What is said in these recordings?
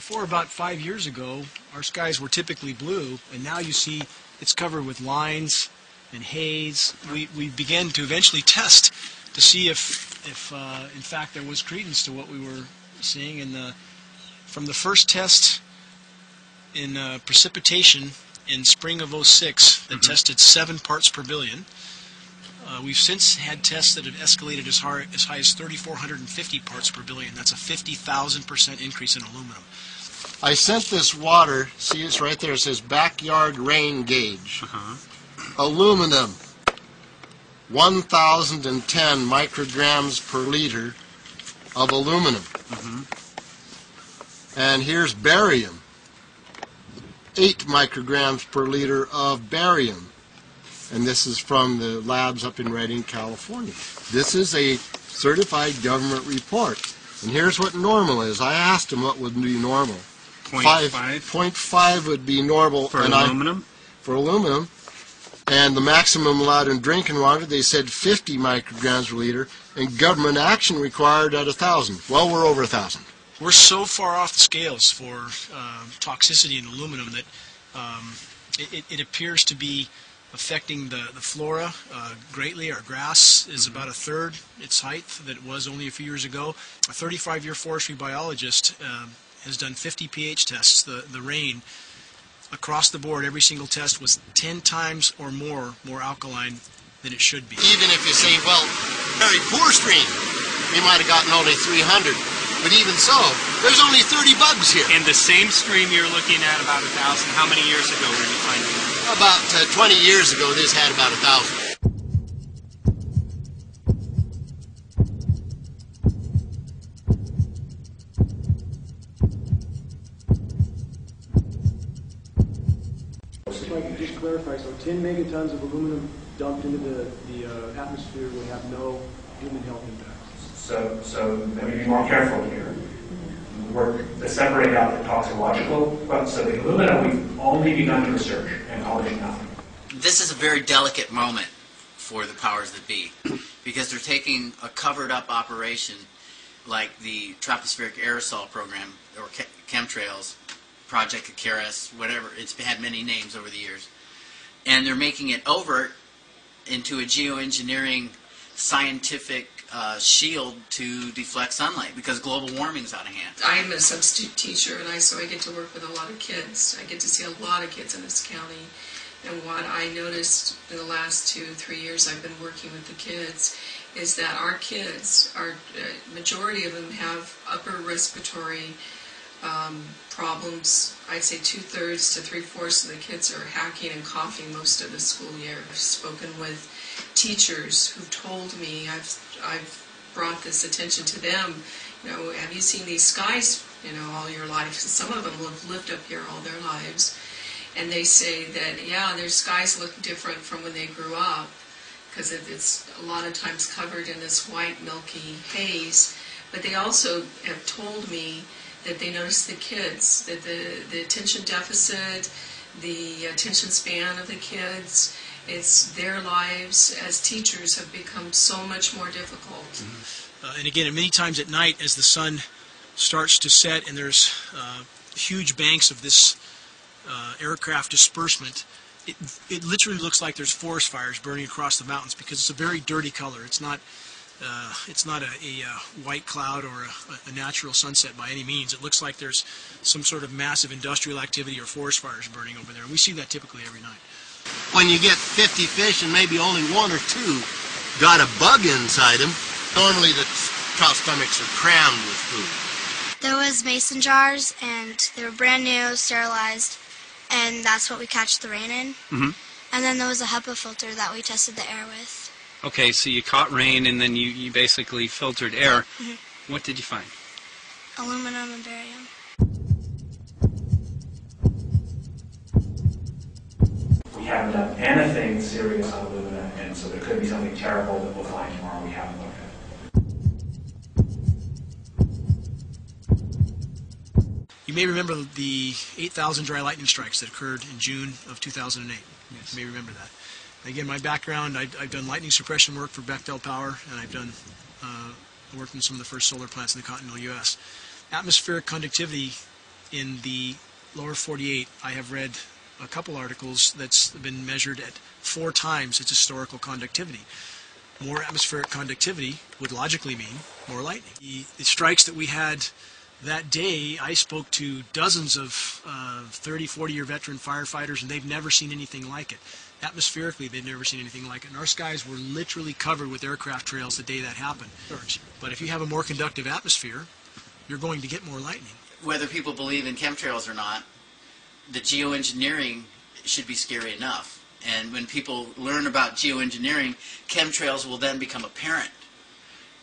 before about 5 years ago, our skies were typically blue, and now you see it's covered with lines and haze. We began to eventually test to see if in fact there was credence to what we were seeing. And from the first test in precipitation in spring of '06 that tested 7 parts per billion, we've since had tests that have escalated as high as 3,450 parts per billion. That's a 50,000% increase in aluminum. I sent this water, see it's right there, it says backyard rain gauge. Aluminum, 1,010 micrograms per liter of aluminum. And here's barium, 8 micrograms per liter of barium. And this is from the labs up in Redding, California. This is a certified government report. And here's what normal is. I asked them what would be normal. 0.5 would be normal. For aluminum? For aluminum. And the maximum allowed in drinking water, they said 50 micrograms per liter. And government action required at 1,000. Well, we're over 1,000. We're so far off the scales for toxicity in aluminum that it appears to be affecting the flora greatly. Our grass is about 1/3 its height that it was only a few years ago. A 35-year forestry biologist has done 50 pH tests. The rain across the board, every single test was 10 times or more alkaline than it should be. Even if you say, well, very poor stream, we might have gotten only 300. But even so, there's only 30 bugs here. And the same stream you're looking at about 1,000, how many years ago were you finding it? About 20 years ago, this had about 1,000. If I could just clarify, so 10 megatons of aluminum dumped into the atmosphere would have no human health impact. So let me be more careful here. Work to separate out the toxicological, so the aluminum we've only begun to research and publish nothing. This is a very delicate moment for the powers that be, because they're taking a covered-up operation like the tropospheric aerosol program, or Chemtrails, Project Icarus, whatever. It's had many names over the years. And they're making it overt into a geoengineering scientific shield to deflect sunlight, because global warming's out of hand. I'm a substitute teacher, and so I get to work with a lot of kids. I get to see a lot of kids in this county. And what I noticed in the last 2-3 years I've been working with the kids is that our kids, majority of them have upper respiratory problems. I'd say 2/3 to 3/4 of the kids are hacking and coughing most of the school year. I've spoken with teachers who've told me, I've brought this attention to them, have you seen these skies, all your life? Some of them have lived up here all their lives. And they say that, yeah, their skies look different from when they grew up, because it's a lot of times covered in this white, milky haze. But they also have told me that they notice the kids, that the attention deficit, the attention span of the kids, it's their lives as teachers have become so much more difficult. And again, many times at night as the sun starts to set and there's huge banks of this aircraft disbursement, it literally looks like there's forest fires burning across the mountains, because it's a very dirty color. It's not a white cloud or a natural sunset by any means. It looks like there's some sort of massive industrial activity or forest fires burning over there. And we see that typically every night. When you get 50 fish and maybe only 1 or 2 got a bug inside them, normally the trout stomachs are crammed with food. There was mason jars, and they were brand new, sterilized, and that's what we catch the rain in. And then there was a HEPA filter that we tested the air with. Okay, so you caught rain and then you basically filtered air. What did you find? Aluminum and barium. We haven't done anything serious on alumina, and so there could be something terrible that we'll find tomorrow we haven't looked at. You may remember the 8,000 dry lightning strikes that occurred in June of 2008. Yes. You may remember that. Again, my background, I've done lightning suppression work for Bechtel Power, and I've done worked in some of the first solar plants in the continental U.S. Atmospheric conductivity in the lower 48, I have read a couple articles that's been measured at 4 times its historical conductivity. More atmospheric conductivity would logically mean more lightning. The strikes that we had that day, I spoke to dozens of 30, 40-year veteran firefighters, and they've never seen anything like it. Atmospherically, they've never seen anything like it. And our skies were literally covered with aircraft trails the day that happened. But if you have a more conductive atmosphere, you're going to get more lightning. Whether people believe in chemtrails or not, the geoengineering should be scary enough. And when people learn about geoengineering, chemtrails will then become apparent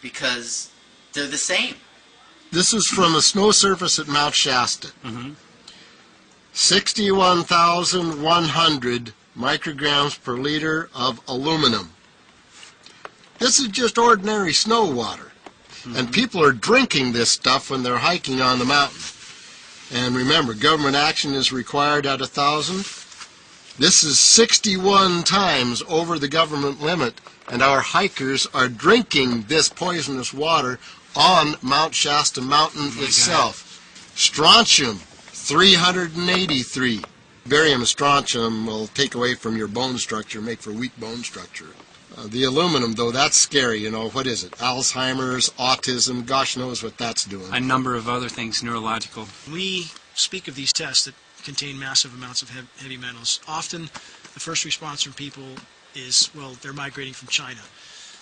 because they're the same. This is from a snow surface at Mount Shasta. 61,100 micrograms per liter of aluminum. This is just ordinary snow water. And people are drinking this stuff when they're hiking on the mountain. And remember, government action is required at 1,000. This is 61 times over the government limit, and our hikers are drinking this poisonous water on Mount Shasta Mountain itself. Strontium, 383. Barium and strontium will take away from your bone structure, make for weak bone structure. The aluminum, though, that's scary. You know, what is it? Alzheimer's, autism, gosh knows what that's doing. A number of other things, neurological. We speak of these tests that contain massive amounts of heavy metals. Often the first response from people is, well, they're migrating from China.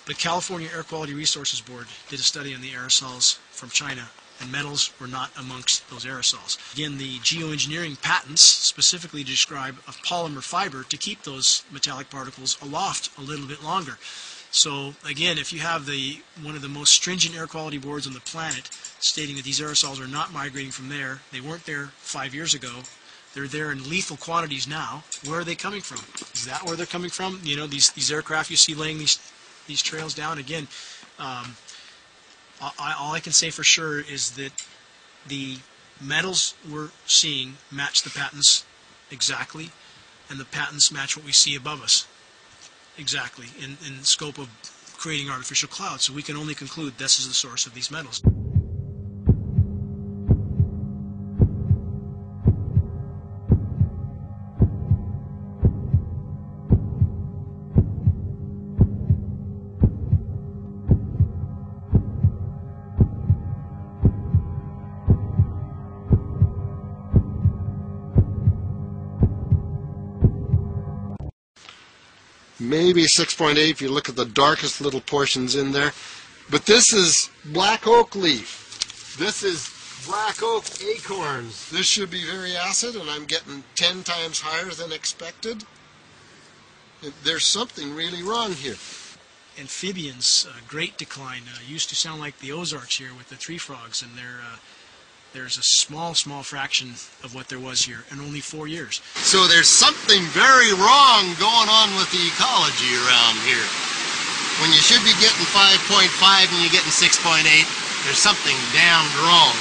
But California Air Quality Resources Board did a study on the aerosols from China, and metals were not amongst those aerosols. Again, the geoengineering patents specifically describe a polymer fiber to keep those metallic particles aloft a little bit longer. So again, if you have one of the most stringent air quality boards on the planet stating that these aerosols are not migrating from there, they weren't there 5 years ago, they're there in lethal quantities now, where are they coming from? Is that where they're coming from? You know, these aircraft you see laying these trails down, again, all I can say for sure is that the metals we're seeing match the patents exactly, and the patents match what we see above us exactly in the scope of creating artificial clouds. So we can only conclude this is the source of these metals. Maybe 6.8 if you look at the darkest little portions in there. But this is black oak leaf. This is black oak acorns. This should be very acid, and I'm getting 10 times higher than expected. There's something really wrong here. Amphibians, great decline. Used to sound like the Ozarks here with the tree frogs, and there's a small fraction of what there was here in only 4 years. So there's something very wrong going on with the ecology around here. When you should be getting 5.5 and you're getting 6.8, there's something damned wrong.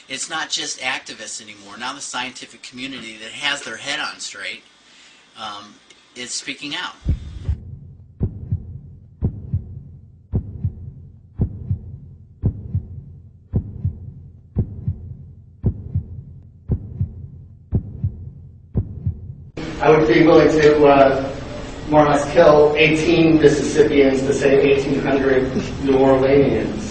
It's not just activists anymore. Now the scientific community that has their head on straight is speaking out. I would be willing to more or less kill 18 Mississippians to save 1,800 New Orleanians.